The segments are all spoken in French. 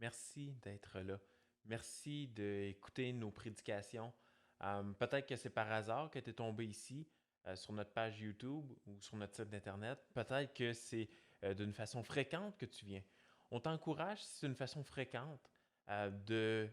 Merci d'être là. Merci d'écouter nos prédications. Peut-être que c'est par hasard que tu es tombé ici sur notre page YouTube ou sur notre site d'Internet. Peut-être que c'est d'une façon fréquente que tu viens. On t'encourage, si c'est une façon fréquente,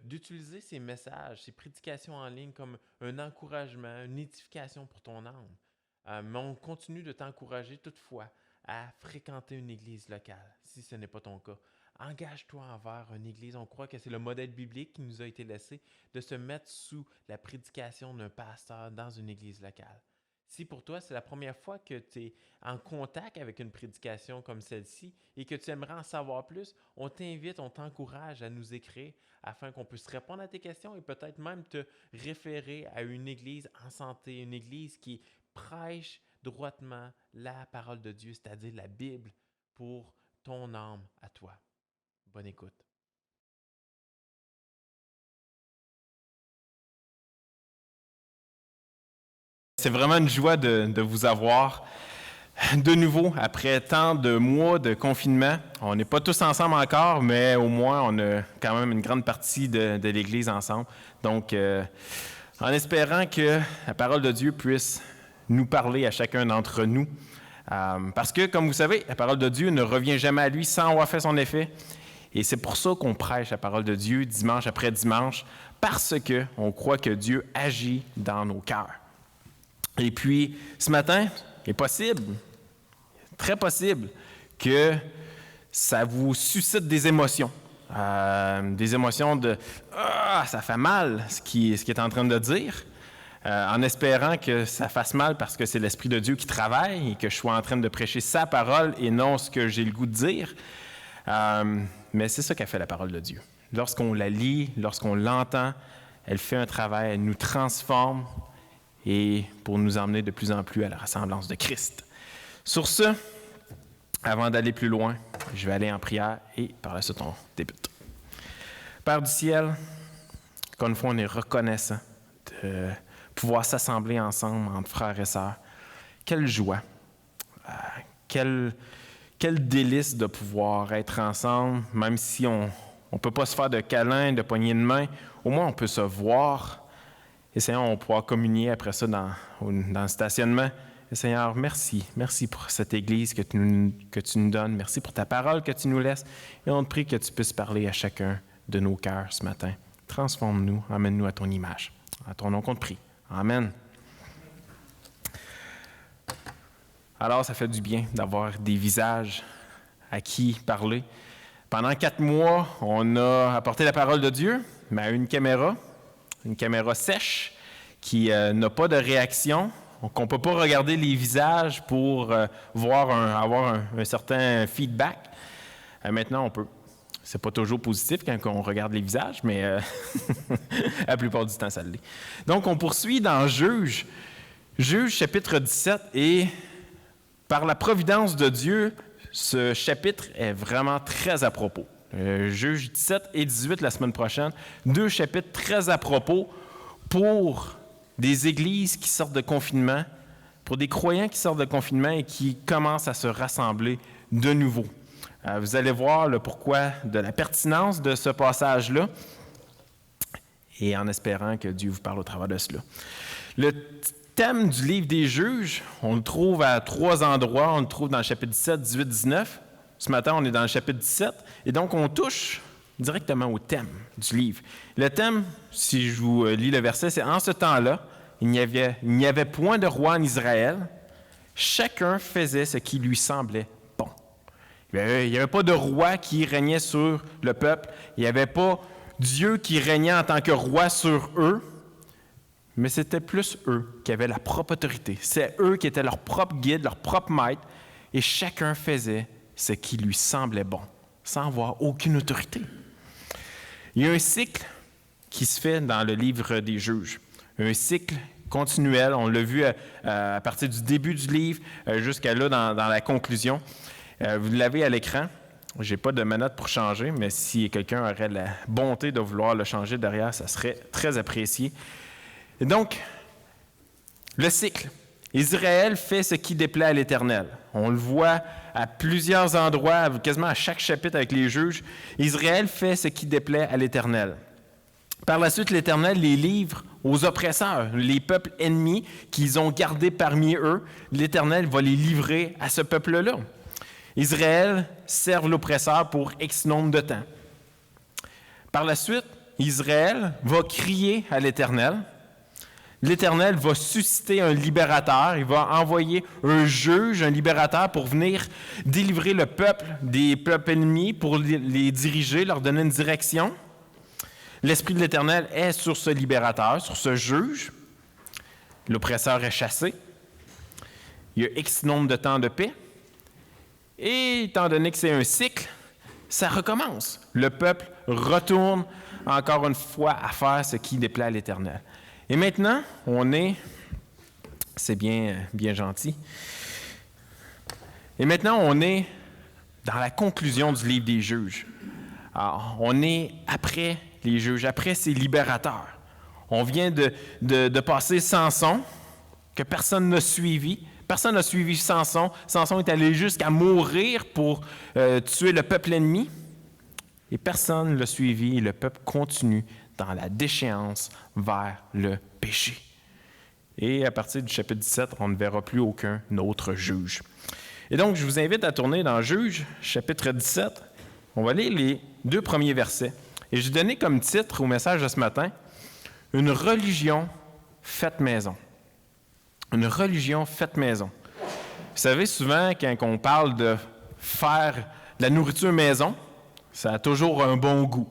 d'utiliser ces messages, ces prédications en ligne comme un encouragement, une édification pour ton âme. Mais on continue de t'encourager toutefois à fréquenter une église locale, si ce n'est pas ton cas. Engage-toi envers une église. On croit que c'est le modèle biblique qui nous a été laissé de se mettre sous la prédication d'un pasteur dans une église locale. Si pour toi, c'est la première fois que tu es en contact avec une prédication comme celle-ci et que tu aimerais en savoir plus, on t'invite, on t'encourage à nous écrire afin qu'on puisse répondre à tes questions et peut-être même te référer à une église en santé, une église qui prêche droitement la parole de Dieu, c'est-à-dire la Bible, pour ton âme à toi. Bonne écoute. C'est vraiment une joie de vous avoir de nouveau après tant de mois de confinement. On n'est pas tous ensemble encore, mais au moins on a quand même une grande partie de l'Église ensemble. Donc, en espérant que la parole de Dieu puisse nous parler à chacun d'entre nous. Parce que, comme vous savez, la parole de Dieu ne revient jamais à lui sans avoir fait son effet. Et c'est pour ça qu'on prêche la parole de Dieu dimanche après dimanche, parce qu'on croit que Dieu agit dans nos cœurs. Et puis, ce matin, il est possible, très possible, que ça vous suscite des émotions. Des émotions de « Ah, ça fait mal ce qu'il est en train de dire », en espérant que ça fasse mal parce que c'est l'Esprit de Dieu qui travaille et que je sois en train de prêcher sa parole et non ce que j'ai le goût de dire. Mais c'est ça qu'a fait la parole de Dieu. Lorsqu'on la lit, lorsqu'on l'entend, elle fait un travail, elle nous transforme, et pour nous emmener de plus en plus à la ressemblance de Christ. Sur ce, avant d'aller plus loin, je vais aller en prière et par la suite on débute. Père du ciel, encore une fois, on est reconnaissant de pouvoir s'assembler ensemble entre frères et sœurs. Quelle joie, quel délice de pouvoir être ensemble, même si on ne peut pas se faire de câlins, de poignées de main, au moins on peut se voir. Et Seigneur, on pourra communier après ça dans le stationnement. Et Seigneur, merci. Merci pour cette Église que tu nous donnes. Merci pour ta parole que tu nous laisses. Et on te prie que tu puisses parler à chacun de nos cœurs ce matin. Transforme-nous, emmène-nous à ton image. À ton nom qu'on te prie. Amen. Alors, ça fait du bien d'avoir des visages à qui parler. Pendant 4 mois, on a apporté la parole de Dieu, mais à une caméra sèche qui n'a pas de réaction, donc on ne peut pas regarder les visages pour avoir un certain feedback. Maintenant, on peut. C'est pas toujours positif quand on regarde les visages, mais la plupart du temps, ça l'est. Donc, on poursuit dans Juge chapitre 17, et par la providence de Dieu, ce chapitre est vraiment très à propos. Juge 17 et 18 la semaine prochaine, 2 chapitres très à propos pour des églises qui sortent de confinement, pour des croyants qui sortent de confinement et qui commencent à se rassembler de nouveau. Vous allez voir le pourquoi de la pertinence de ce passage-là et en espérant que Dieu vous parle au travers de cela. Le thème du livre des Juges, on le trouve à 3 endroits. On le trouve dans le chapitre 17, 18, 19. Ce matin, on est dans le chapitre 17, et donc on touche directement au thème du livre. Le thème, si je vous lis le verset, c'est « En ce temps-là, il n'y avait point de roi en Israël. Chacun faisait ce qui lui semblait bon. » Il n'y avait pas de roi qui régnait sur le peuple. Il n'y avait pas Dieu qui régnait en tant que roi sur eux. Mais c'était plus eux qui avaient la propre autorité. C'est eux qui étaient leur propre guide, leur propre maître, et chacun faisait ce qui lui semblait bon, sans avoir aucune autorité. Il y a un cycle qui se fait dans le livre des Juges, un cycle continuel. On l'a vu à partir du début du livre jusqu'à là dans la conclusion. Vous l'avez à l'écran. Je n'ai pas de manette pour changer, mais si quelqu'un aurait la bonté de vouloir le changer derrière, ça serait très apprécié. Et donc, le cycle. Israël fait ce qui déplaît à l'Éternel. On le voit à plusieurs endroits, quasiment à chaque chapitre avec les juges. Israël fait ce qui déplaît à l'Éternel. Par la suite, l'Éternel les livre aux oppresseurs, les peuples ennemis qu'ils ont gardés parmi eux. L'Éternel va les livrer à ce peuple-là. Israël serve l'oppresseur pour X nombre de temps. Par la suite, Israël va crier à l'Éternel. L'Éternel va susciter un libérateur. Il va envoyer un juge, un libérateur pour venir délivrer le peuple des peuples ennemis, pour les diriger, leur donner une direction. L'Esprit de l'Éternel est sur ce libérateur, sur ce juge. L'oppresseur est chassé. Il y a X nombre de temps de paix. Et étant donné que c'est un cycle, ça recommence. Le peuple retourne encore une fois à faire ce qui déplaît à l'Éternel. Et maintenant, c'est bien gentil. Et maintenant, on est dans la conclusion du livre des juges. Alors, on est après les juges, après ces libérateurs. On vient de passer Samson, que personne n'a suivi. Personne n'a suivi Samson. Samson est allé jusqu'à mourir pour tuer le peuple ennemi. Et personne ne l'a suivi. Et le peuple continue dans la déchéance vers le péché. Et à partir du chapitre 17, on ne verra plus aucun autre juge. Et donc, je vous invite à tourner dans Juges, chapitre 17. On va lire les 2 premiers versets. Et je vais donner comme titre au message de ce matin, « Une religion faite maison ». Une religion faite maison. Vous savez, souvent, quand on parle de faire de la nourriture maison, ça a toujours un bon goût.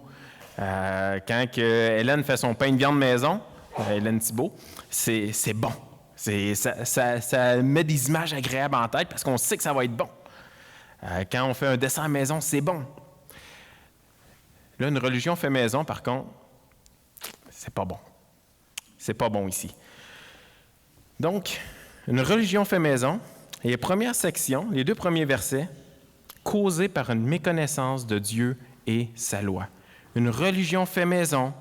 Quand Hélène fait son pain de viande maison, Hélène Thibault, c'est bon. Ça met des images agréables en tête parce qu'on sait que ça va être bon. Quand on fait un dessert maison, c'est bon. Là, une religion fait maison, par contre, c'est pas bon. C'est pas bon ici. Donc, une religion fait maison, et la première section, les 2 premiers versets, causée par une méconnaissance de Dieu et sa loi. Une religion fait maison,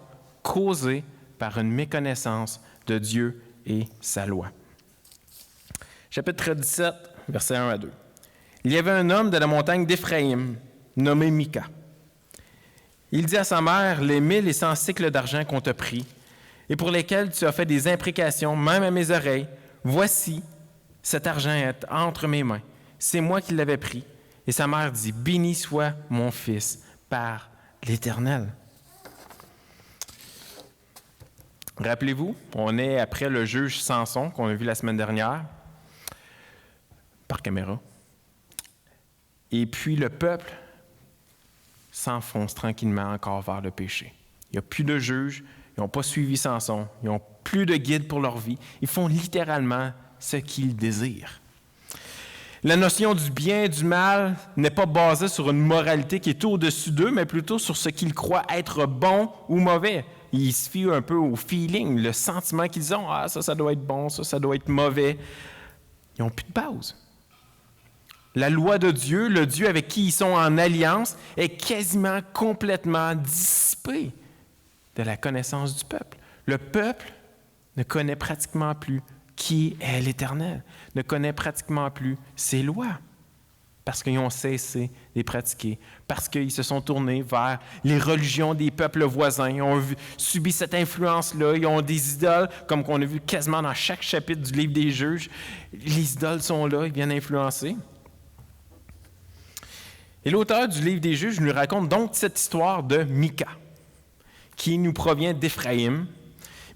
causée par une méconnaissance de Dieu et sa loi. Chapitre 17, versets 1 à 2. Il y avait un homme de la montagne d'Éphraïm, nommé Mika. Il dit à sa mère, « Les 1000 et 100 cycles d'argent qu'on t'a pris, et pour lesquels tu as fait des imprécations, même à mes oreilles, voici, cet argent est entre mes mains. C'est moi qui l'avais pris. » Et sa mère dit, « Béni soit mon fils par l'Éternel. » Rappelez-vous, on est après le juge Samson qu'on a vu la semaine dernière, par caméra. Et puis le peuple s'enfonce tranquillement encore vers le péché. Il n'y a plus de juges, ils n'ont pas suivi Samson, ils n'ont plus de guide pour leur vie. Ils font littéralement ce qu'ils désirent. La notion du bien et du mal n'est pas basée sur une moralité qui est au-dessus d'eux, mais plutôt sur ce qu'ils croient être bon ou mauvais. Ils se fient un peu au feeling, le sentiment qu'ils ont. « Ah, ça doit être bon, ça doit être mauvais. » Ils n'ont plus de base. La loi de Dieu, le Dieu avec qui ils sont en alliance, est quasiment complètement dissipée de la connaissance du peuple. Le peuple ne connaît pratiquement plus qui est l'Éternel, ne connaît pratiquement plus ses lois, parce qu'ils ont cessé de les pratiquer, parce qu'ils se sont tournés vers les religions des peuples voisins, ils ont subi cette influence-là, ils ont des idoles, comme qu'on a vu quasiment dans chaque chapitre du livre des Juges. Les idoles sont là, ils viennent influencer. Et l'auteur du livre des Juges nous raconte donc cette histoire de Mika, qui nous provient d'Éphraïm.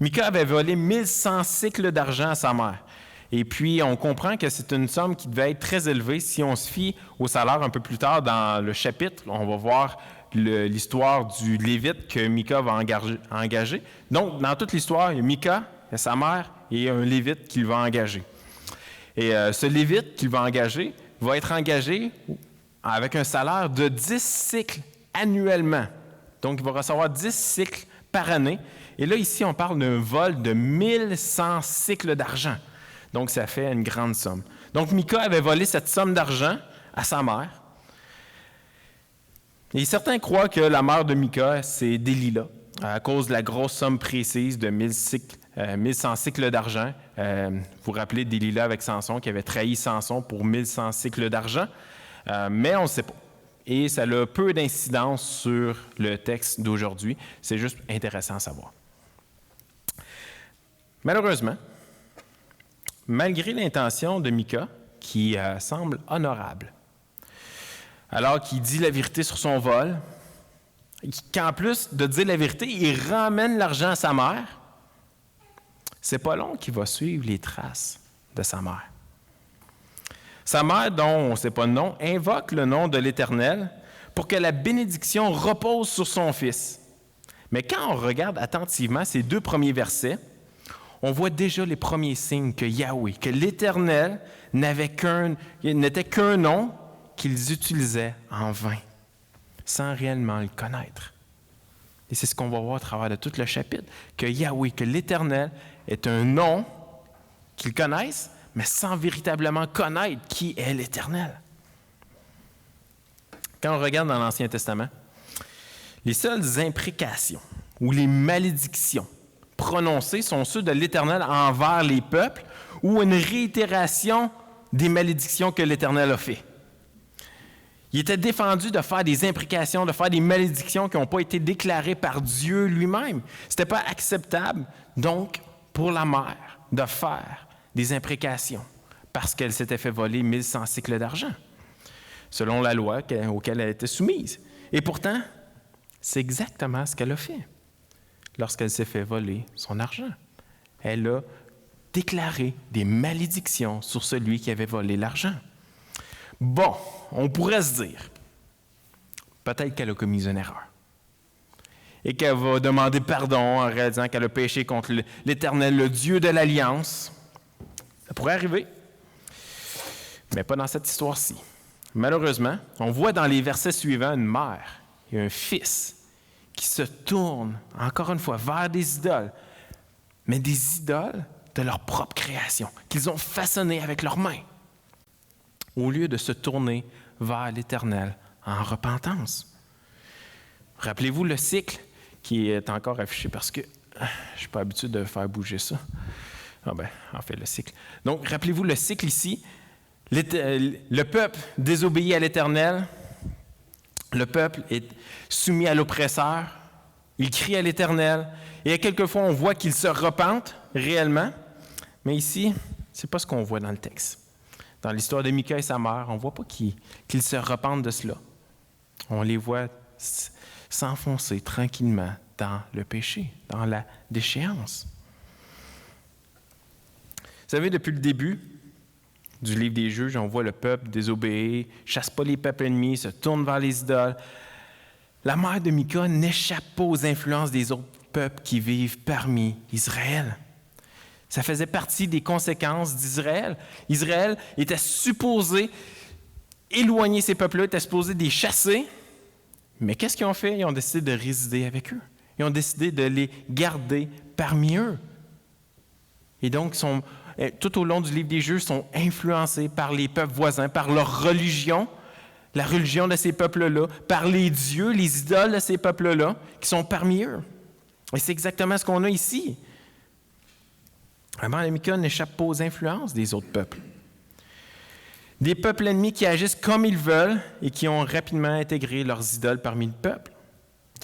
Mika avait volé 1100 cycles d'argent à sa mère. Et puis, on comprend que c'est une somme qui devait être très élevée. Si on se fie au salaire un peu plus tard dans le chapitre, on va voir l'histoire du Lévite que Mika va engager. Donc, dans toute l'histoire, il y a Mika, il y a sa mère et un Lévite qu'il va engager. Et ce Lévite qu'il va engager va être engagé avec un salaire de 10 cycles annuellement. Donc, il va recevoir 10 cycles par année. Et là, ici, on parle d'un vol de 1100 cycles d'argent. Donc, ça fait une grande somme. Donc, Mika avait volé cette somme d'argent à sa mère. Et certains croient que la mère de Mika, c'est Délila, à cause de la grosse somme précise de 1000 cycles 1100 cycles d'argent. Vous vous rappelez Delilah avec Samson qui avait trahi Samson pour 1100 cycles d'argent, mais on ne sait pas. Et ça a peu d'incidence sur le texte d'aujourd'hui. C'est juste intéressant à savoir. Malheureusement, malgré l'intention de Mika, qui semble honorable, alors qu'il dit la vérité sur son vol, qu'en plus de dire la vérité, il ramène l'argent à sa mère, c'est pas long qu'il va suivre les traces de sa mère. Sa mère, dont on ne sait pas le nom, invoque le nom de l'Éternel pour que la bénédiction repose sur son fils. Mais quand on regarde attentivement ces 2 premiers versets, on voit déjà les premiers signes que Yahweh, que l'Éternel n'était qu'un nom qu'ils utilisaient en vain, sans réellement le connaître. Et c'est ce qu'on va voir à travers de tout le chapitre, que Yahweh, que l'Éternel est un nom qu'ils connaissent, mais sans véritablement connaître qui est l'Éternel. Quand on regarde dans l'Ancien Testament, les seules imprécations ou les malédictions prononcées sont ceux de l'Éternel envers les peuples ou une réitération des malédictions que l'Éternel a fait. Il était défendu de faire des imprécations, de faire des malédictions qui n'ont pas été déclarées par Dieu lui-même. Ce n'était pas acceptable, donc, pour la mère de faire des imprécations parce qu'elle s'était fait voler 1100 cycles d'argent, selon la loi auquel elle était soumise. Et pourtant, c'est exactement ce qu'elle a fait lorsqu'elle s'est fait voler son argent. Elle a déclaré des malédictions sur celui qui avait volé l'argent. Bon, on pourrait se dire, peut-être qu'elle a commis une erreur et qu'elle va demander pardon en réalisant qu'elle a péché contre l'Éternel, le Dieu de l'Alliance. Ça pourrait arriver, mais pas dans cette histoire-ci. Malheureusement, on voit dans les versets suivants une mère et un fils qui se tournent, encore une fois, vers des idoles, mais des idoles de leur propre création, qu'ils ont façonnées avec leurs mains, au lieu de se tourner vers l'Éternel en repentance. Rappelez-vous le cycle qui est encore affiché parce que je ne suis pas habitué de faire bouger ça. En fait, le cycle. Donc, rappelez-vous le cycle ici. Le peuple désobéit à l'Éternel. Le peuple est soumis à l'oppresseur. Il crie à l'Éternel. Et quelquefois, on voit qu'il se repente réellement. Mais ici, ce n'est pas ce qu'on voit dans le texte. Dans l'histoire de Mika et sa mère, on ne voit pas qu'ils se repentent de cela. On les voit s'enfoncer tranquillement dans le péché, dans la déchéance. Vous savez, depuis le début du livre des Juges, on voit le peuple désobéir, chasse pas les peuples ennemis, se tourne vers les idoles. La mère de Mika n'échappe pas aux influences des autres peuples qui vivent parmi Israël. Ça faisait partie des conséquences d'Israël. Israël était supposé éloigner ces peuples-là, était supposé les chasser. Mais qu'est-ce qu'ils ont fait? Ils ont décidé de résider avec eux. Ils ont décidé de les garder parmi eux. Et donc, tout au long du livre des Juges, sont influencés par les peuples voisins, par leur religion, la religion de ces peuples-là, par les dieux, les idoles de ces peuples-là, qui sont parmi eux. Et c'est exactement ce qu'on a ici. Vraiment, la Mika n'échappe pas aux influences des autres peuples. Des peuples ennemis qui agissent comme ils veulent et qui ont rapidement intégré leurs idoles parmi le peuple,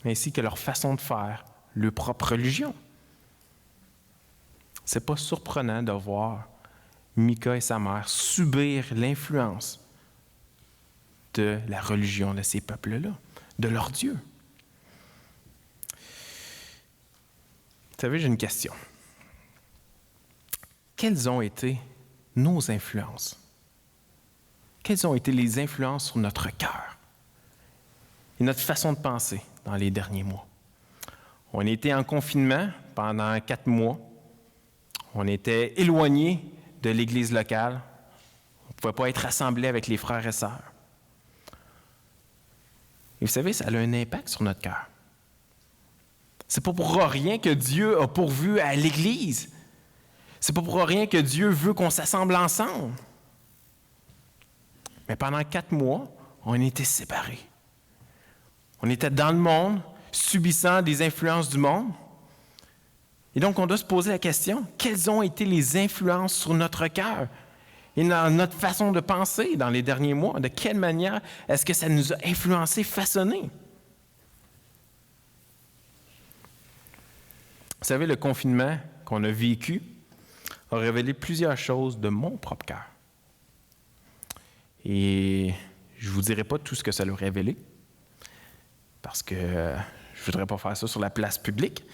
ainsi que leur façon de faire, leur propre religion. Ce n'est pas surprenant de voir Mika et sa mère subir l'influence de la religion de ces peuples-là, de leur Dieu. Vous savez, j'ai une question. Quelles ont été nos influences? Quelles ont été les influences sur notre cœur et notre façon de penser dans les derniers mois? On était en confinement pendant 4 mois. On était éloignés de l'Église locale. On ne pouvait pas être rassemblés avec les frères et sœurs. Et vous savez, ça a un impact sur notre cœur. C'est pas pour rien que Dieu a pourvu à l'Église. C'est pas pour rien que Dieu veut qu'on s'assemble ensemble. Mais pendant 4 mois, on était séparés. On était dans le monde, subissant des influences du monde. Et donc, on doit se poser la question, quelles ont été les influences sur notre cœur et dans notre façon de penser dans les derniers mois? De quelle manière est-ce que ça nous a influencés, façonnés? Vous savez, le confinement qu'on a vécu a révélé plusieurs choses de mon propre cœur. Et je ne vous dirai pas tout ce que ça l'a révélé, parce que je ne voudrais pas faire ça sur la place publique.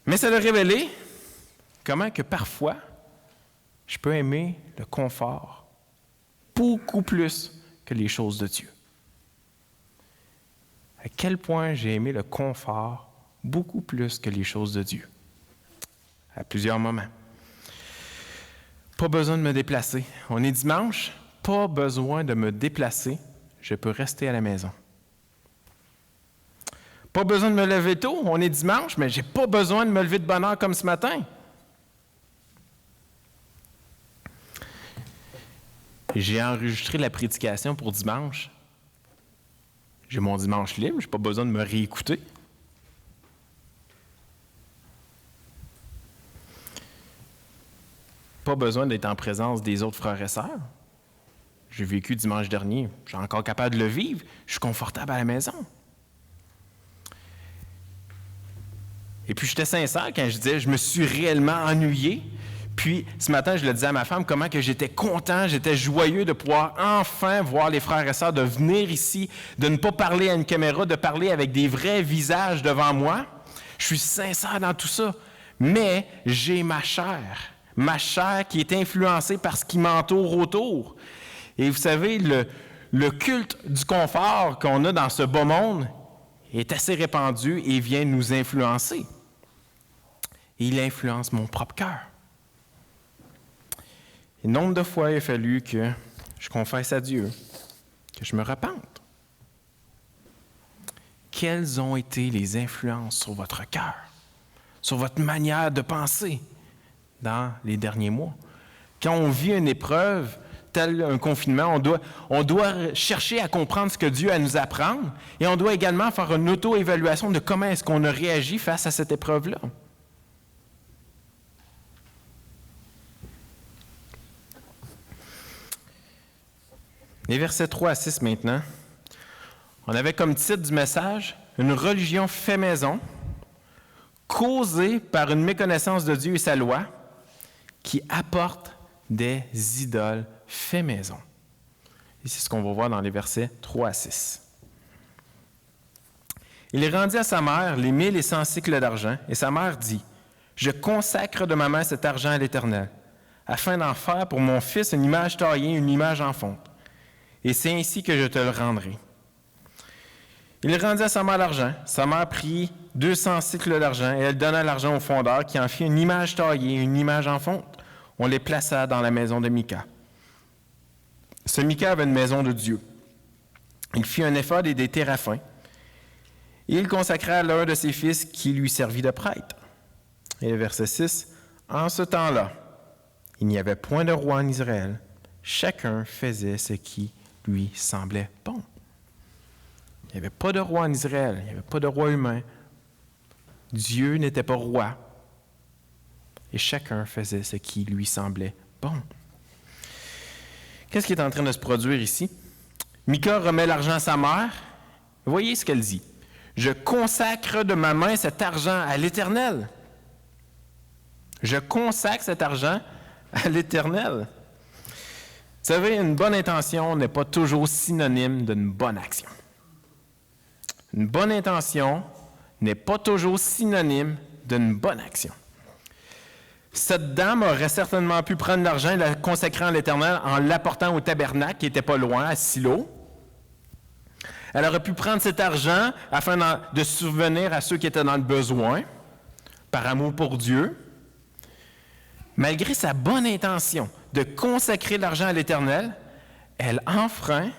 Mais ça l'a révélé comment que parfois, je peux aimer le confort beaucoup plus que les choses de Dieu. À quel point j'ai aimé le confort beaucoup plus que les choses de Dieu. À plusieurs moments. Pas besoin de me déplacer. On est dimanche, pas besoin de me déplacer. Je peux rester à la maison. Pas besoin de me lever tôt. On est dimanche, mais je n'ai pas besoin de me lever de bonne heure comme ce matin. J'ai enregistré la prédication pour dimanche. J'ai mon dimanche libre, je n'ai pas besoin de me réécouter. Pas besoin d'être en présence des autres frères et sœurs. J'ai vécu dimanche dernier, je suis encore capable de le vivre, je suis confortable à la maison. Et puis j'étais sincère quand je disais, je me suis réellement ennuyé. Puis ce matin, je le disais à ma femme, comment que j'étais content, j'étais joyeux de pouvoir enfin voir les frères et sœurs, de venir ici, de ne pas parler à une caméra, de parler avec des vrais visages devant moi. Je suis sincère dans tout ça. Mais j'ai ma chair qui est influencée par ce qui m'entoure autour. Et vous savez, le culte du confort qu'on a dans ce beau monde est assez répandu et vient nous influencer. Et il influence mon propre cœur. Et nombre de fois, il a fallu que je confesse à Dieu, que je me repente. Quelles ont été les influences sur votre cœur, sur votre manière de penser dans les derniers mois? Quand on vit une épreuve, tel un confinement, on doit chercher à comprendre ce que Dieu a à nous apprendre et on doit également faire une auto-évaluation de comment est-ce qu'on a réagi face à cette épreuve-là. Les versets 3 à 6 maintenant. On avait comme titre du message « Une religion fait maison, causée par une méconnaissance de Dieu et sa loi, qui apporte des idoles fait maison. » Et c'est ce qu'on va voir dans les versets 3 à 6. Il rendit à sa mère les 1100 cycles d'argent, et sa mère dit, « Je consacre de ma main cet argent à l'Éternel, afin d'en faire pour mon fils une image taillée, une image en fonte. Et c'est ainsi que je te le rendrai. » Il rendit à sa mère l'argent. Sa mère prit 200 cycles d'argent, et elle donna l'argent au fondeur, qui en fit une image taillée, une image en fonte. On les plaça dans la maison de Mika. Ce Mika avait une maison de Dieu. Il fit un éphod et des téraphins. Et il consacra l'un de ses fils qui lui servit de prêtre. Et le verset 6, « En ce temps-là, il n'y avait point de roi en Israël. Chacun faisait ce qui lui semblait bon. » Il n'y avait pas de roi en Israël, il n'y avait pas de roi humain. Dieu n'était pas roi. Et chacun faisait ce qui lui semblait bon. Qu'est-ce qui est en train de se produire ici? Mika remet l'argent à sa mère. Voyez ce qu'elle dit. « Je consacre de ma main cet argent à l'Éternel. » Je consacre cet argent à l'Éternel. Vous savez, une bonne intention n'est pas toujours synonyme d'une bonne action. Une bonne intention n'est pas toujours synonyme d'une bonne action. Cette dame aurait certainement pu prendre l'argent et la consacrer à l'Éternel en l'apportant au tabernacle qui n'était pas loin, à Silo. Elle aurait pu prendre cet argent afin de subvenir à ceux qui étaient dans le besoin, par amour pour Dieu. Malgré sa bonne intention de consacrer l'argent à l'Éternel, elle enfreint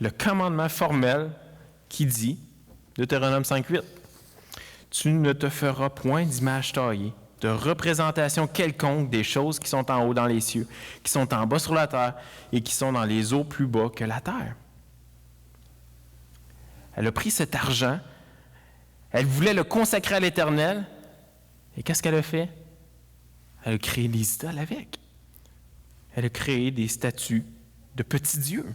le commandement formel qui dit, Deutéronome 5.8, « Tu ne te feras point d'image taillée, de représentation quelconque des choses qui sont en haut dans les cieux, qui sont en bas sur la terre et qui sont dans les eaux plus bas que la terre. » Elle a pris cet argent, elle voulait le consacrer à l'Éternel, Et qu'est-ce qu'elle a fait? Elle a créé des idoles avec. Elle a créé des statues de petits dieux.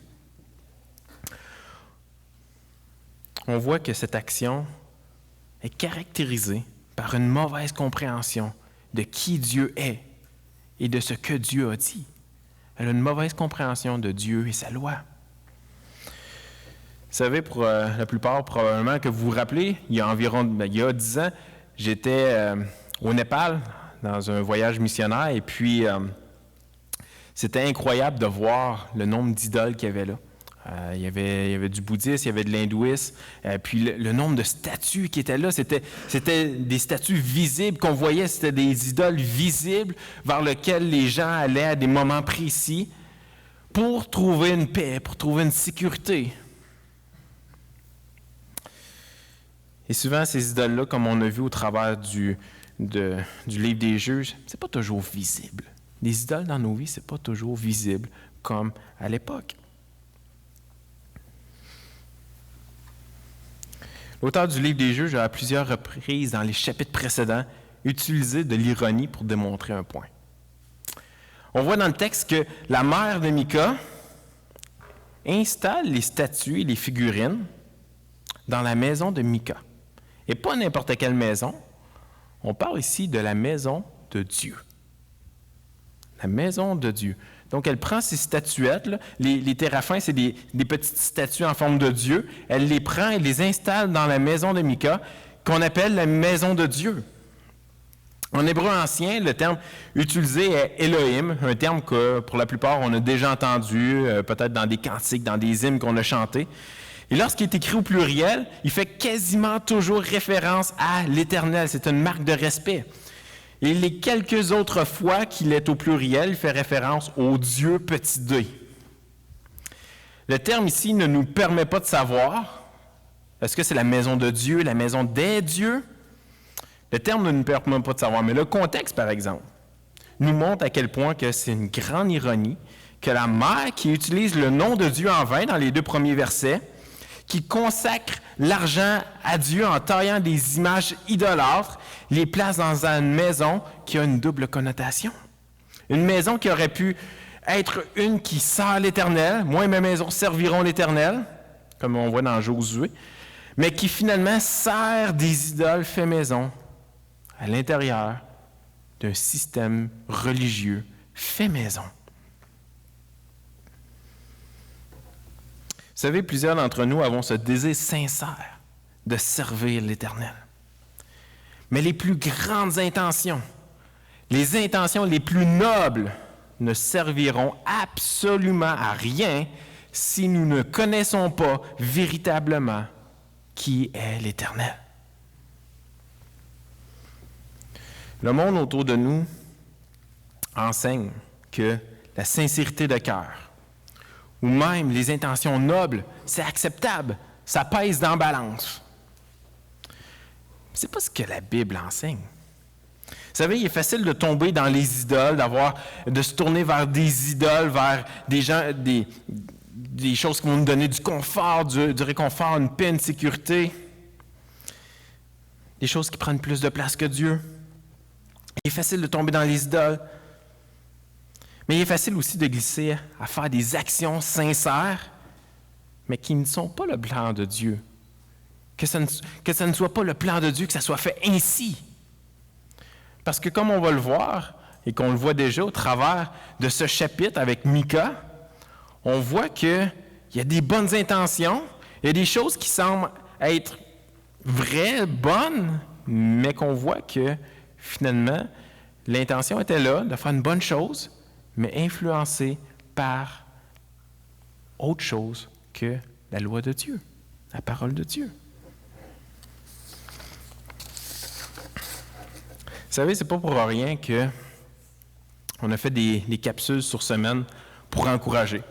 On voit que cette action est caractérisée par une mauvaise compréhension de qui Dieu est et de ce que Dieu a dit. Elle a une mauvaise compréhension de Dieu et sa loi. Vous savez, pour la plupart, probablement que vous vous rappelez, il y a 10 ans, j'étais au Népal dans un voyage missionnaire et puis c'était incroyable de voir le nombre d'idoles qu'il y avait là. Il y avait du bouddhisme, il y avait de l'hindouisme, puis le nombre de statues qui étaient là, c'était des statues visibles qu'on voyait, c'était des idoles visibles vers lesquelles les gens allaient à des moments précis pour trouver une paix, pour trouver une sécurité. Et souvent, ces idoles-là, comme on a vu au travers du livre des Juges, c'est pas toujours visible. Les idoles dans nos vies, c'est pas toujours visible comme à l'époque. L'auteur du livre des Juges a à plusieurs reprises dans les chapitres précédents utilisé de l'ironie pour démontrer un point. On voit dans le texte que la mère de Mika installe les statues et les figurines dans la maison de Mika. Et pas n'importe quelle maison. On parle ici de la maison de Dieu. La maison de Dieu. Donc, elle prend ces statuettes, là, les téraphins, c'est des petites statues en forme de Dieu. Elle les prend et les installe dans la maison de Mika, qu'on appelle la maison de Dieu. En hébreu ancien, le terme utilisé est Elohim, un terme que, pour la plupart, on a déjà entendu, peut-être dans des cantiques, dans des hymnes qu'on a chantés. Et lorsqu'il est écrit au pluriel, il fait quasiment toujours référence à l'Éternel. C'est une marque de respect. Et les quelques autres fois qu'il est au pluriel, il fait référence au Dieu petit d. Le terme ici ne nous permet pas de savoir, est-ce que c'est la maison de Dieu, la maison des dieux? Le terme ne nous permet pas de savoir, mais le contexte, par exemple, nous montre à quel point que c'est une grande ironie que la mère qui utilise le nom de Dieu en vain dans les 2 premiers versets, qui consacre l'argent à Dieu en taillant des images idolâtres, les place dans une maison qui a une double connotation. Une maison qui aurait pu être une qui sert l'Éternel, moi et ma maison serviront l'Éternel, comme on voit dans Josué, mais qui finalement sert des idoles fait maison à l'intérieur d'un système religieux fait maison. Vous savez, plusieurs d'entre nous avons ce désir sincère de servir l'Éternel. Mais les plus grandes intentions, les intentions les plus nobles, ne serviront absolument à rien si nous ne connaissons pas véritablement qui est l'Éternel. Le monde autour de nous enseigne que la sincérité de cœur, ou même les intentions nobles, c'est acceptable, ça pèse dans la balance. C'est pas ce que la Bible enseigne. Vous savez, il est facile de tomber dans les idoles, de se tourner vers des idoles, vers des gens, des choses qui vont nous donner du confort, du réconfort, une paix, une sécurité. Des choses qui prennent plus de place que Dieu. Il est facile de tomber dans les idoles. Mais il est facile aussi de glisser à faire des actions sincères, mais qui ne sont pas le plan de Dieu. Que ça ne soit pas le plan de Dieu, que ça soit fait ainsi. Parce que comme on va le voir, et qu'on le voit déjà au travers de ce chapitre avec Mika, on voit qu'il y a des bonnes intentions, il y a des choses qui semblent être vraies, bonnes, mais qu'on voit que finalement, l'intention était là, de faire une bonne chose, mais influencée par autre chose que la loi de Dieu, la parole de Dieu. Vous savez, c'est pas pour rien qu'on a fait des capsules sur semaine pour encourager.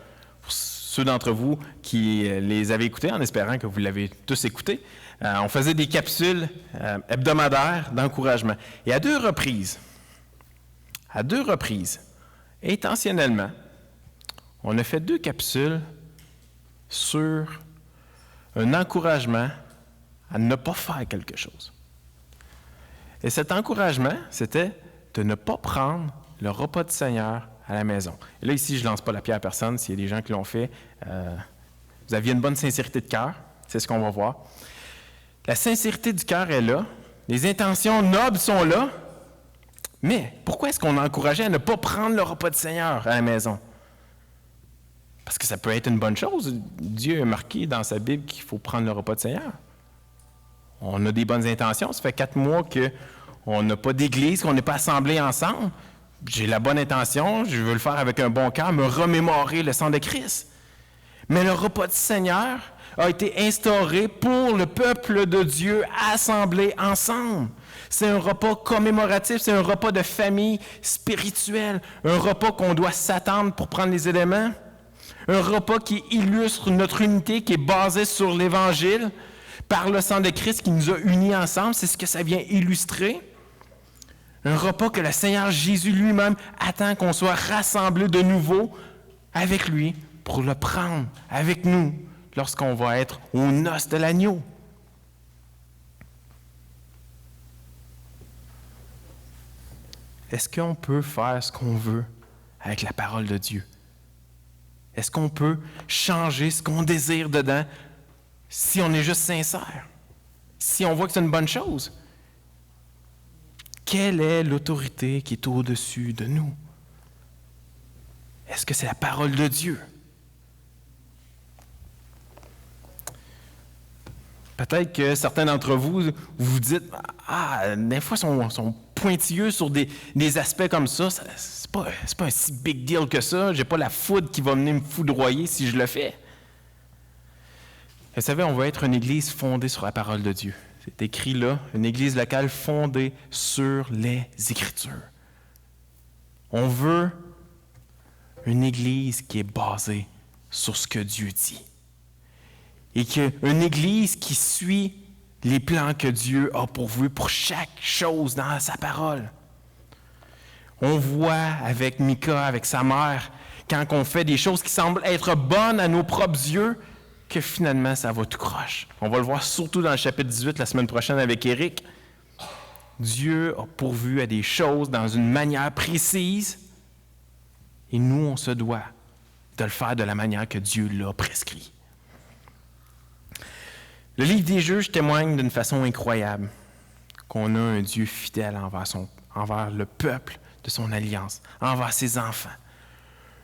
Pour ceux d'entre vous qui les avez écoutées, en espérant que vous l'avez tous écouté, on faisait des capsules hebdomadaires d'encouragement. Et à deux reprises, intentionnellement, on a fait 2 capsules sur un encouragement à ne pas faire quelque chose. Et cet encouragement, c'était de ne pas prendre le repas du Seigneur à la maison. Et là, ici, je ne lance pas la pierre à personne. S'il y a des gens qui l'ont fait, vous aviez une bonne sincérité de cœur. C'est ce qu'on va voir. La sincérité du cœur est là. Les intentions nobles sont là. Mais pourquoi est-ce qu'on a encouragé à ne pas prendre le repas du Seigneur à la maison? Parce que ça peut être une bonne chose. Dieu a marqué dans sa Bible qu'il faut prendre le repas du Seigneur. On a des bonnes intentions. Ça fait 4 mois qu'on n'a pas d'église, qu'on n'est pas assemblés ensemble. J'ai la bonne intention, je veux le faire avec un bon cœur, me remémorer le sang de Christ. Mais le repas du Seigneur a été instauré pour le peuple de Dieu assemblé ensemble. C'est un repas commémoratif, c'est un repas de famille spirituelle, un repas qu'on doit s'attendre pour prendre les éléments, un repas qui illustre notre unité, qui est basé sur l'Évangile, par le sang de Christ qui nous a unis ensemble, c'est ce que ça vient illustrer. Un repas que le Seigneur Jésus lui-même attend qu'on soit rassemblés de nouveau avec lui pour le prendre avec nous lorsqu'on va être aux noces de l'agneau. Est-ce qu'on peut faire ce qu'on veut avec la parole de Dieu? Est-ce qu'on peut changer ce qu'on désire dedans si on est juste sincère? Si on voit que c'est une bonne chose? Quelle est l'autorité qui est au-dessus de nous? Est-ce que c'est la parole de Dieu? Peut-être que certains d'entre vous vous dites « Ah, des fois, ils sont pointilleux sur des aspects comme ça. C'est pas un si big deal que ça. J'ai pas la foudre qui va venir me foudroyer si je le fais. » Vous savez, on va être une église fondée sur la parole de Dieu. C'est écrit là, une église locale fondée sur les Écritures. On veut une église qui est basée sur ce que Dieu dit. Et une église qui suit les plans que Dieu a pourvus pour chaque chose dans sa parole. On voit avec Mika, avec sa mère, quand on fait des choses qui semblent être bonnes à nos propres yeux, que finalement, ça va tout croche. On va le voir surtout dans le chapitre 18 la semaine prochaine avec Éric. Dieu a pourvu à des choses dans une manière précise et nous, on se doit de le faire de la manière que Dieu l'a prescrit. Le livre des Juges témoigne d'une façon incroyable qu'on a un Dieu fidèle envers le peuple de son alliance, envers ses enfants.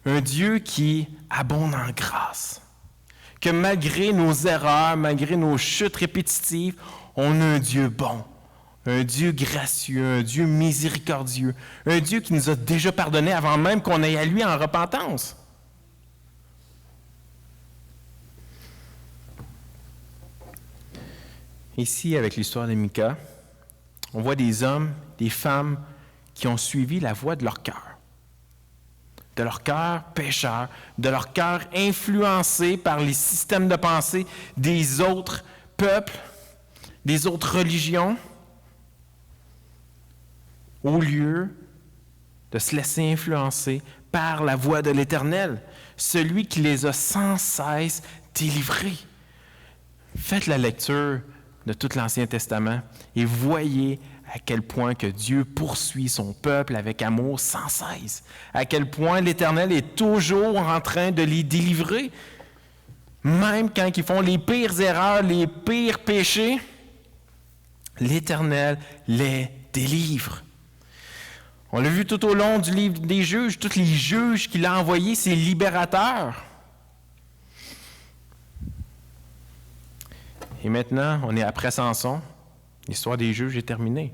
Un Dieu qui abonde en grâce. Que malgré nos erreurs, malgré nos chutes répétitives, on a un Dieu bon, un Dieu gracieux, un Dieu miséricordieux, un Dieu qui nous a déjà pardonné avant même qu'on aille à lui en repentance. Ici, avec l'histoire de Mika, on voit des hommes, des femmes qui ont suivi la voie de leur cœur. De leur cœur pécheur, de leur cœur influencé par les systèmes de pensée des autres peuples, des autres religions, au lieu de se laisser influencer par la voix de l'Éternel, celui qui les a sans cesse délivrés. Faites la lecture de tout l'Ancien Testament et voyez à quel point que Dieu poursuit son peuple avec amour sans cesse, à quel point l'Éternel est toujours en train de les délivrer, même quand ils font les pires erreurs, les pires péchés, l'Éternel les délivre. On l'a vu tout au long du livre des Juges, tous les juges qu'il a envoyés, ces libérateurs. Et maintenant, on est après Samson. L'histoire des juges est terminée.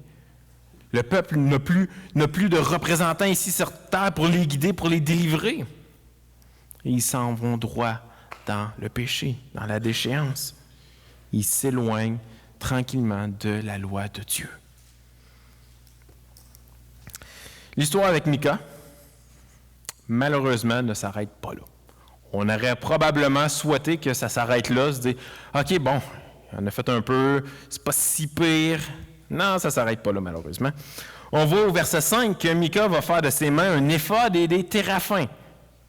Le peuple n'a plus de représentants ici sur terre pour les guider, pour les délivrer. Et ils s'en vont droit dans le péché, dans la déchéance. Ils s'éloignent tranquillement de la loi de Dieu. L'histoire avec Mika, malheureusement, ne s'arrête pas là. On aurait probablement souhaité que ça s'arrête là, se dire « OK, bon, on a fait un peu, c'est pas si pire. » Non, ça ne s'arrête pas là, malheureusement. On voit au verset 5 que Mika va faire de ses mains un éphod et des téraphins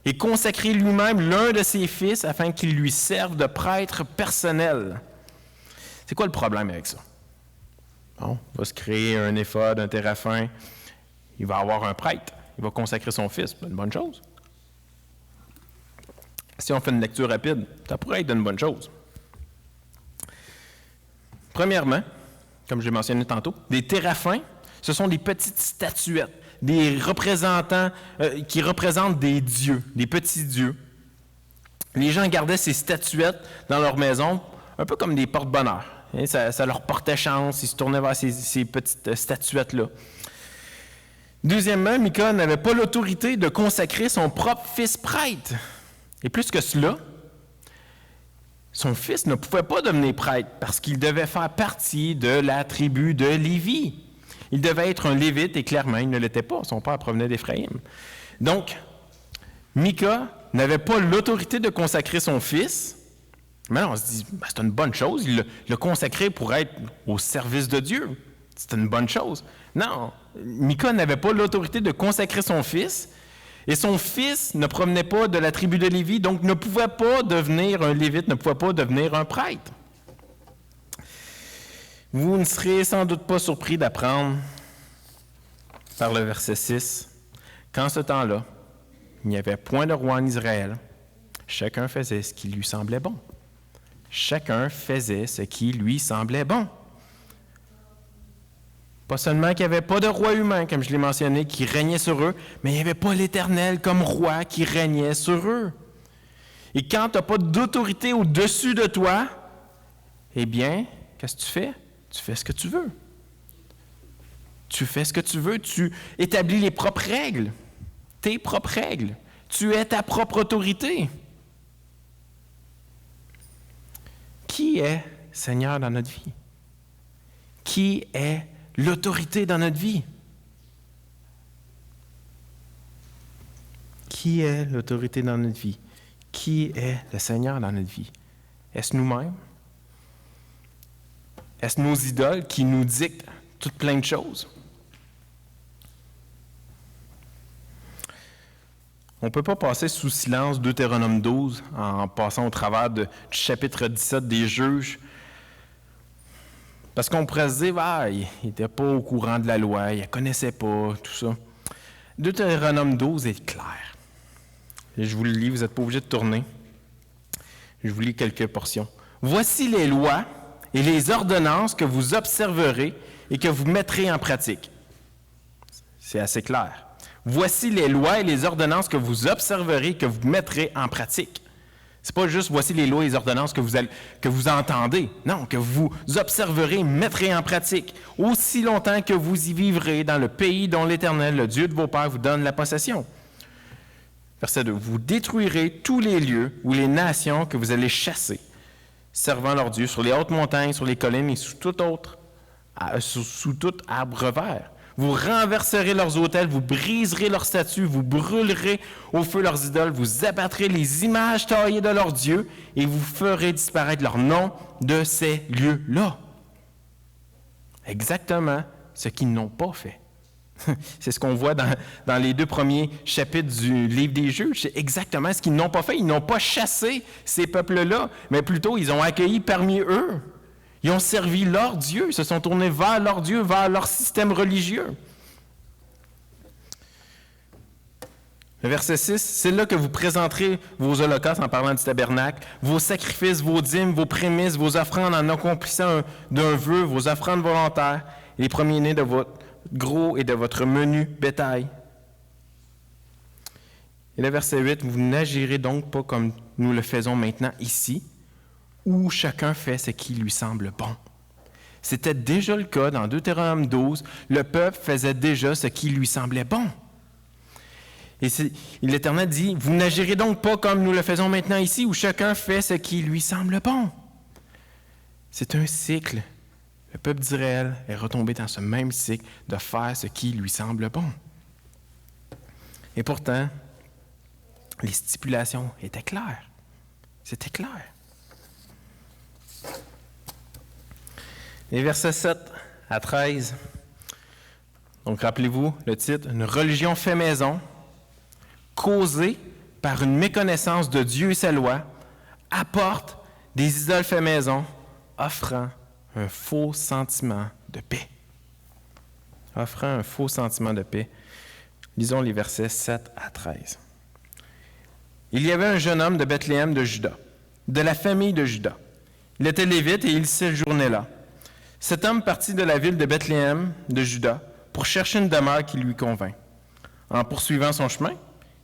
et consacrer lui-même l'un de ses fils afin qu'il lui serve de prêtre personnel. C'est quoi le problème avec ça? Bon, il va se créer un éphod, un téraphim. Il va avoir un prêtre. Il va consacrer son fils. C'est une bonne chose. Si on fait une lecture rapide, ça pourrait être une bonne chose. Premièrement, comme j'ai mentionné tantôt, des téraphins, ce sont des petites statuettes, des représentants qui représentent des dieux, des petits dieux. Les gens gardaient ces statuettes dans leur maison, un peu comme des porte-bonheur. Ça leur portait chance, ils se tournaient vers ces petites statuettes-là. Deuxièmement, Mika n'avait pas l'autorité de consacrer son propre fils prêtre. Et plus que cela, son fils ne pouvait pas devenir prêtre parce qu'il devait faire partie de la tribu de Lévi. Il devait être un Lévite et clairement, il ne l'était pas. Son père provenait d'Éphraïm. Donc, Mika n'avait pas l'autorité de consacrer son fils. Mais là, on se dit, c'est une bonne chose. Il l'a consacré pour être au service de Dieu. C'est une bonne chose. Non, Mika n'avait pas l'autorité de consacrer son fils. Et son fils ne provenait pas de la tribu de Lévi, donc ne pouvait pas devenir un Lévite, ne pouvait pas devenir un prêtre. Vous ne serez sans doute pas surpris d'apprendre, par le verset 6, qu'en ce temps-là, il n'y avait point de roi en Israël. Chacun faisait ce qui lui semblait bon. Chacun faisait ce qui lui semblait bon. Pas seulement qu'il n'y avait pas de roi humain, comme je l'ai mentionné, qui régnait sur eux, mais il n'y avait pas l'Éternel comme roi qui régnait sur eux. Et quand tu n'as pas d'autorité au-dessus de toi, eh bien, qu'est-ce que tu fais? Tu fais ce que tu veux. Tu fais ce que tu veux, tu établis les propres règles, tes propres règles. Tu es ta propre autorité. Qui est Seigneur dans notre vie? Qui est l'autorité dans notre vie? Qui est l'autorité dans notre vie? Qui est le Seigneur dans notre vie? Est-ce nous-mêmes? Est-ce nos idoles qui nous dictent toutes plein de choses? On ne peut pas passer sous silence Deutéronome 12 en passant au travers du chapitre 17 des Juges. Parce qu'on pourrait se dire, il n'était pas au courant de la loi, il ne connaissait pas, tout ça. Deutéronome 12 est clair. Et je vous le lis, vous n'êtes pas obligé de tourner. Je vous lis quelques portions. Voici les lois et les ordonnances que vous observerez et que vous mettrez en pratique. C'est assez clair. Voici les lois et les ordonnances que vous observerez et que vous mettrez en pratique. C'est pas juste voici les lois et les ordonnances que vous entendez. Non, que vous observerez et mettrez en pratique aussi longtemps que vous y vivrez dans le pays dont l'Éternel, le Dieu de vos pères, vous donne la possession. Verset 2. Vous détruirez tous les lieux ou les nations que vous allez chasser, servant leur Dieu sur les hautes montagnes, sur les collines et sous tout arbre vert. Vous renverserez leurs autels, vous briserez leurs statues, vous brûlerez au feu leurs idoles, vous abattrez les images taillées de leurs dieux et vous ferez disparaître leur nom de ces lieux-là. Exactement ce qu'ils n'ont pas fait. C'est ce qu'on voit dans les 2 premiers chapitres du livre des Juges. C'est exactement ce qu'ils n'ont pas fait. Ils n'ont pas chassé ces peuples-là, mais plutôt ils ont accueilli parmi eux. Ils ont servi leur Dieu, ils se sont tournés vers leur Dieu, vers leur système religieux. Le verset 6, c'est là que vous présenterez vos holocaustes en parlant du tabernacle, vos sacrifices, vos dîmes, vos prémices, vos offrandes en accomplissant d'un vœu, vos offrandes volontaires, et les premiers-nés de votre gros et de votre menu bétail. Et le verset 8, vous n'agirez donc pas comme nous le faisons maintenant ici, où chacun fait ce qui lui semble bon. C'était déjà le cas dans Deutéronome 12. Le peuple faisait déjà ce qui lui semblait bon. Et l'Éternel dit, vous n'agirez donc pas comme nous le faisons maintenant ici, où chacun fait ce qui lui semble bon. C'est un cycle. Le peuple d'Israël est retombé dans ce même cycle de faire ce qui lui semble bon. Et pourtant, les stipulations étaient claires. C'était clair. Les versets 7 à 13. Donc, rappelez-vous le titre, « Une religion fait maison, causée par une méconnaissance de Dieu et sa loi, apporte des idoles fait maison, offrant un faux sentiment de paix. » offrant un faux sentiment de paix. Lisons les versets 7 à 13. Il y avait un jeune homme de Bethléem de Juda, de la famille de Juda. Il était lévite et il séjournait là. Cet homme partit de la ville de Bethléem de Juda pour chercher une demeure qui lui convint. En poursuivant son chemin,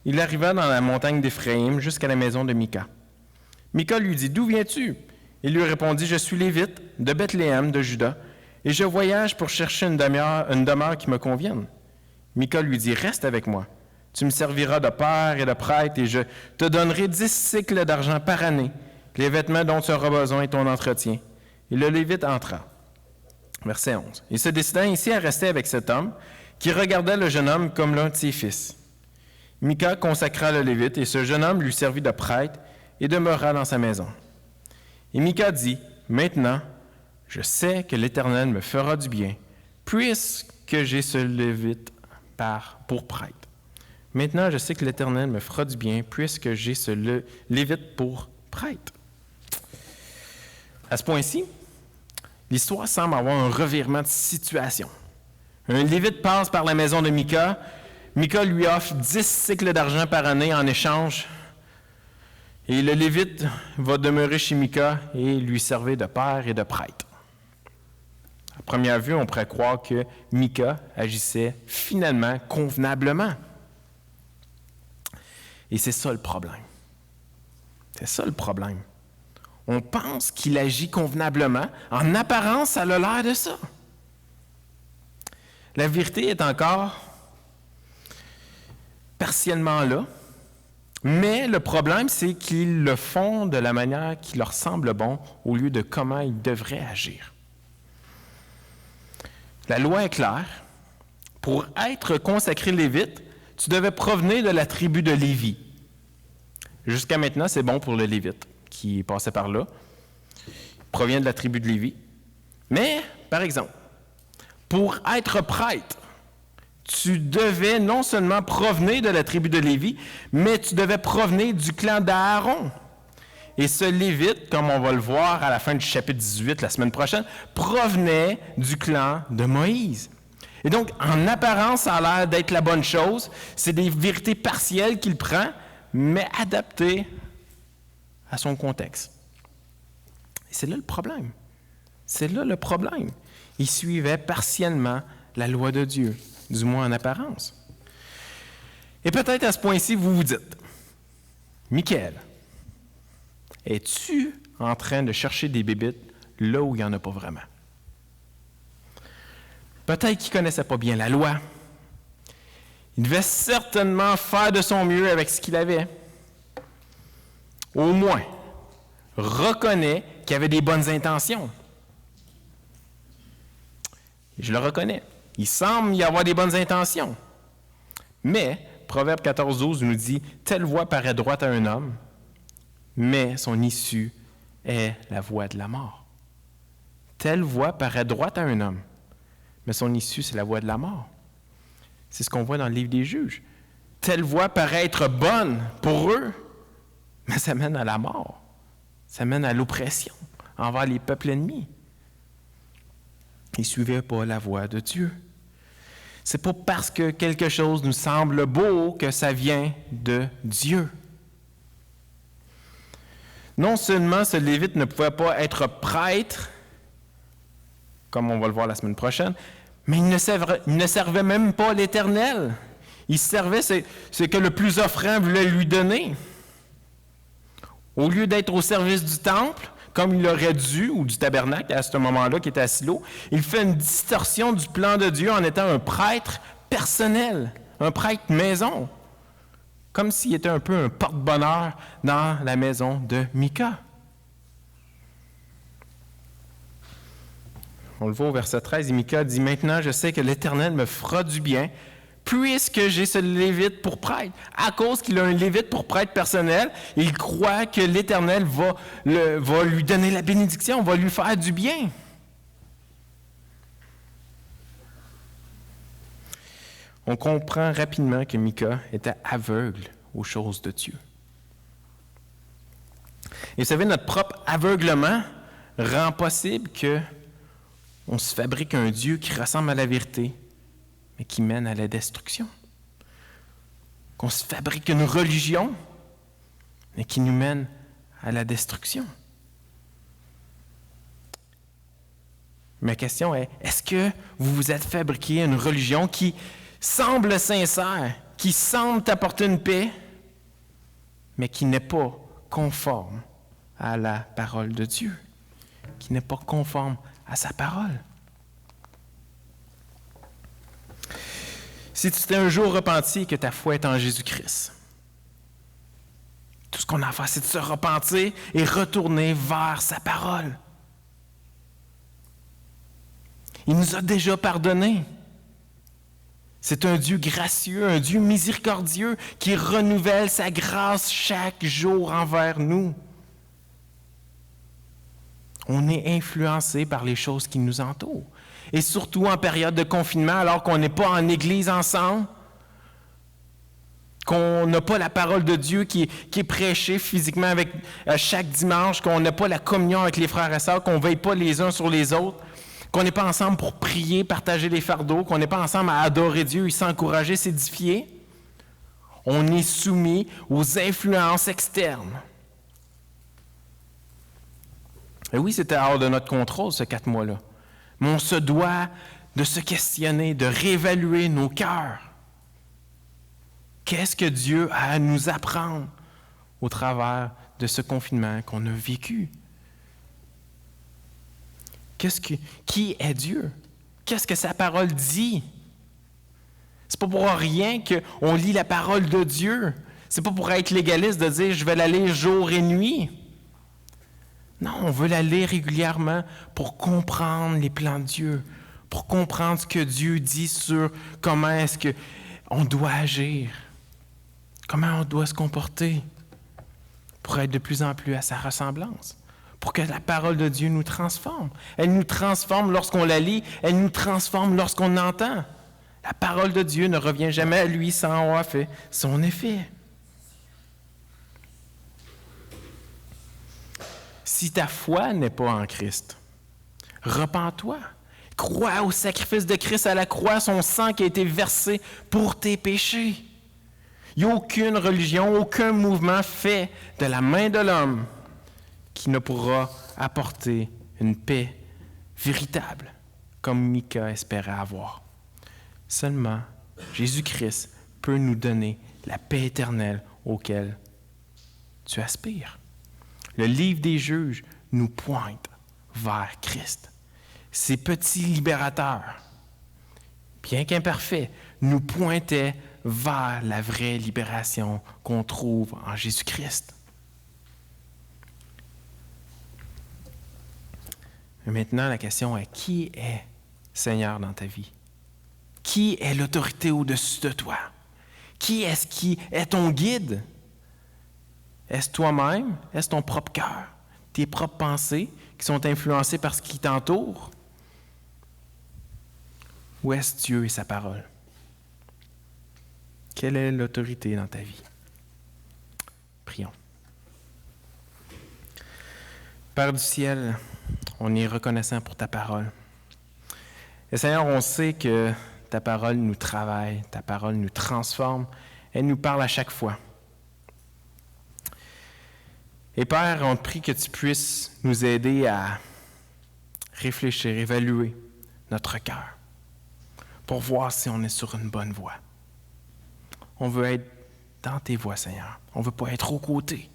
il arriva dans la montagne d'Éphraïm jusqu'à la maison de Mika. Mika lui dit « D'où viens-tu » Il lui répondit « Je suis lévite de Bethléem de Juda et je voyage pour chercher une demeure qui me convienne. » Mika lui dit « Reste avec moi. Tu me serviras de père et de prêtre et je te donnerai 10 cycles d'argent par année, les vêtements dont tu auras besoin et ton entretien. » Et le Lévite entra. Verset 11. Il se décida ainsi à rester avec cet homme qui regardait le jeune homme comme l'un de ses fils. Mika consacra le Lévite et ce jeune homme lui servit de prêtre et demeura dans sa maison. Et Mika dit, « Maintenant, je sais que l'Éternel me fera du bien, puisque j'ai ce Lévite pour prêtre. Maintenant, je sais que l'Éternel me fera du bien, puisque j'ai ce Lévite pour prêtre. » À ce point-ci, l'histoire semble avoir un revirement de situation. Un Lévite passe par la maison de Mika. Mika lui offre 10 cycles d'argent par année en échange. Et le Lévite va demeurer chez Mika et lui servir de père et de prêtre. À première vue, on pourrait croire que Mika agissait finalement convenablement. Et c'est ça le problème. C'est ça le problème. On pense qu'il agit convenablement. En apparence, ça a l'air de ça. La vérité est encore partiellement là, mais le problème, c'est qu'ils le font de la manière qui leur semble bon au lieu de comment ils devraient agir. La loi est claire. Pour être consacré lévite, tu devais provenir de la tribu de Lévi. Jusqu'à maintenant, c'est bon pour le lévite qui passait par là. Il provient de la tribu de Lévi. Mais, par exemple, pour être prêtre, tu devais non seulement provenir de la tribu de Lévi, mais tu devais provenir du clan d'Aaron. Et ce Lévite, comme on va le voir à la fin du chapitre 18 la semaine prochaine, provenait du clan de Moïse. Et donc, en apparence, ça a l'air d'être la bonne chose. C'est des vérités partielles qu'il prend, mais adaptées à son contexte. Et c'est là le problème. C'est là le problème. Il suivait partiellement la loi de Dieu, du moins en apparence. Et peut-être à ce point-ci, vous vous dites, « Michael, es-tu en train de chercher des bébites là où il n'y en a pas vraiment? » Peut-être qu'il ne connaissait pas bien la loi. Il devait certainement faire de son mieux avec ce qu'il avait. Au moins, reconnaît qu'il avait des bonnes intentions. Je le reconnais. Il semble y avoir des bonnes intentions. Mais, Proverbe 14:12 nous dit, « Telle voie paraît droite à un homme, mais son issue est la voie de la mort. » Telle voie paraît droite à un homme, mais son issue, c'est la voie de la mort. C'est ce qu'on voit dans le livre des Juges. Telle voie paraît être bonne pour eux, mais ça mène à la mort. Ça mène à l'oppression envers les peuples ennemis. Ils ne suivaient pas la voie de Dieu. C'est pas parce que quelque chose nous semble beau que ça vient de Dieu. Non seulement ce Lévite ne pouvait pas être prêtre, comme on va le voir la semaine prochaine, mais il ne servait même pas l'Éternel. Il servait ce que le plus offrant voulait lui donner. Au lieu d'être au service du temple, comme il aurait dû, ou du tabernacle à ce moment-là qui était à Silo, il fait une distorsion du plan de Dieu en étant un prêtre personnel, un prêtre maison, comme s'il était un peu un porte-bonheur dans la maison de Mika. On le voit au verset 13, et Mika dit « Maintenant, je sais que l'Éternel me fera du bien, puisque j'ai ce Lévite pour prêtre. » À cause qu'il a un Lévite pour prêtre personnel, il croit que l'Éternel va lui donner la bénédiction, va lui faire du bien. On comprend rapidement que Mika était aveugle aux choses de Dieu. Et vous savez, notre propre aveuglement rend possible qu'on se fabrique un Dieu qui ressemble à la vérité, mais qui mène à la destruction. Qu'on se fabrique une religion, mais qui nous mène à la destruction. Ma question est, est-ce que vous vous êtes fabriqué une religion qui semble sincère, qui semble t'apporter une paix, mais qui n'est pas conforme à la parole de Dieu, qui n'est pas conforme à sa parole? Si tu t'es un jour repenti et que ta foi est en Jésus-Christ, tout ce qu'on a à faire, c'est de se repentir et retourner vers sa parole. Il nous a déjà pardonné. C'est un Dieu gracieux, un Dieu miséricordieux qui renouvelle sa grâce chaque jour envers nous. On est influencé par les choses qui nous entourent. Et surtout en période de confinement, alors qu'on n'est pas en église ensemble, qu'on n'a pas la parole de Dieu qui est prêchée physiquement avec chaque dimanche, qu'on n'a pas la communion avec les frères et sœurs, qu'on ne veille pas les uns sur les autres, qu'on n'est pas ensemble pour prier, partager les fardeaux, qu'on n'est pas ensemble à adorer Dieu et s'encourager, s'édifier. On est soumis aux influences externes. Et oui, c'était hors de notre contrôle, ces 4 mois-là. Mais on se doit de se questionner, de réévaluer nos cœurs. Qu'est-ce que Dieu a à nous apprendre au travers de ce confinement qu'on a vécu? Qui est Dieu? Qu'est-ce que sa parole dit? C'est pas pour rien qu'on lit la parole de Dieu. C'est pas pour être légaliste de dire « je vais la lire jour et nuit ». Non, on veut la lire régulièrement pour comprendre les plans de Dieu, pour comprendre ce que Dieu dit sur comment est-ce qu'on doit agir, comment on doit se comporter, pour être de plus en plus à sa ressemblance, pour que la parole de Dieu nous transforme. Elle nous transforme lorsqu'on la lit, elle nous transforme lorsqu'on l'entend. La parole de Dieu ne revient jamais à lui sans avoir fait son effet. Si ta foi n'est pas en Christ, repens-toi. Crois au sacrifice de Christ à la croix, son sang qui a été versé pour tes péchés. Il n'y a aucune religion, aucun mouvement fait de la main de l'homme qui ne pourra apporter une paix véritable, comme Micah espérait avoir. Seulement, Jésus-Christ peut nous donner la paix éternelle auquel tu aspires. Le livre des juges nous pointe vers Christ. Ces petits libérateurs, bien qu'imparfaits, nous pointaient vers la vraie libération qu'on trouve en Jésus-Christ. Mais maintenant, la question est, qui est Seigneur dans ta vie? Qui est l'autorité au-dessus de toi? Qui est-ce qui est ton guide? Est-ce toi-même? Est-ce ton propre cœur? Tes propres pensées qui sont influencées par ce qui t'entoure? Ou est-ce Dieu et sa parole? Quelle est l'autorité dans ta vie? Prions. Père du ciel, on est reconnaissant pour ta parole. Et Seigneur, on sait que ta parole nous travaille, ta parole nous transforme, elle nous parle à chaque fois. Et Père, on te prie que tu puisses nous aider à réfléchir, évaluer notre cœur pour voir si on est sur une bonne voie. On veut être dans tes voies, Seigneur. On ne veut pas être aux côtés.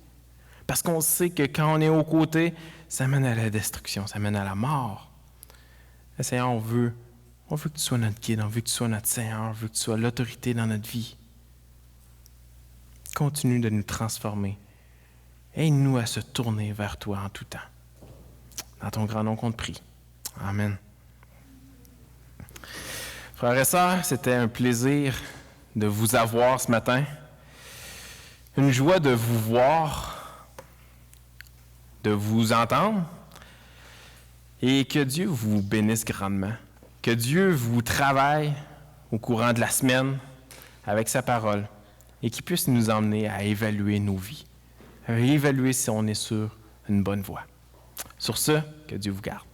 Parce qu'on sait que quand on est aux côtés, ça mène à la destruction, ça mène à la mort. Et Seigneur, on veut que tu sois notre guide, on veut que tu sois notre Seigneur, on veut que tu sois l'autorité dans notre vie. Continue de nous transformer. Aide-nous à se tourner vers toi en tout temps. Dans ton grand nom qu'on te prie. Amen. Frères et sœurs, c'était un plaisir de vous avoir ce matin. Une joie de vous voir, de vous entendre, et que Dieu vous bénisse grandement. Que Dieu vous travaille au courant de la semaine avec sa parole et qu'il puisse nous emmener à évaluer nos vies, à évaluer si on est sur une bonne voie. Sur ce, que Dieu vous garde.